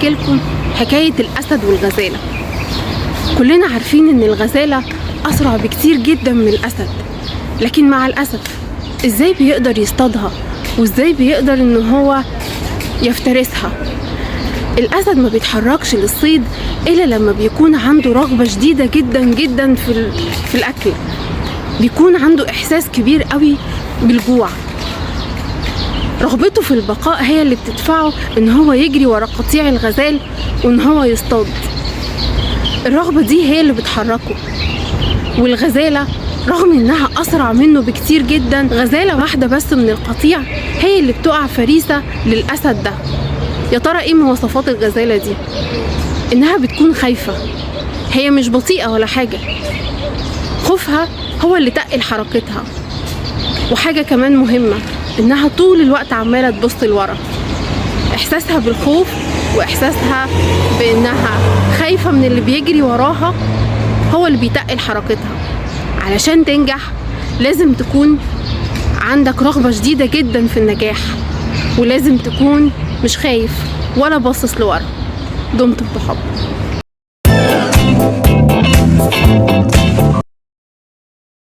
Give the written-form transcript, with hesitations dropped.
احكي لكم حكاية الأسد والغزالة. كلنا عارفين ان الغزالة أسرع بكتير جدا من الأسد، لكن مع الأسف ازاي بيقدر يصطادها وازاي بيقدر ان هو يفترسها؟ الأسد ما بيتحركش للصيد إلا لما بيكون عنده رغبة شديدة جدا جدا في الأكل، بيكون عنده إحساس كبير قوي بالجوع. رغبته في البقاء هي اللي بتدفعه ان هو يجري ورا قطيع الغزال وان هو يصطاد. الرغبة دي هي اللي بتحركه. والغزالة رغم انها اسرع منه بكتير جدا، غزالة واحدة بس من القطيع هي اللي بتقع فريسة للأسد ده. يا ترى ايه مواصفات الغزالة دي؟ انها بتكون خايفة، هي مش بطيئة ولا حاجة، خوفها هو اللي تقل حركتها. وحاجة كمان مهمة، انها طول الوقت عمالة تبص لورا. احساسها بالخوف واحساسها بانها خايفة من اللي بيجري وراها هو اللي بيتقل حركتها. علشان تنجح لازم تكون عندك رغبة شديدة جدا في النجاح، ولازم تكون مش خايف ولا باصص لورا. دمتم بحب.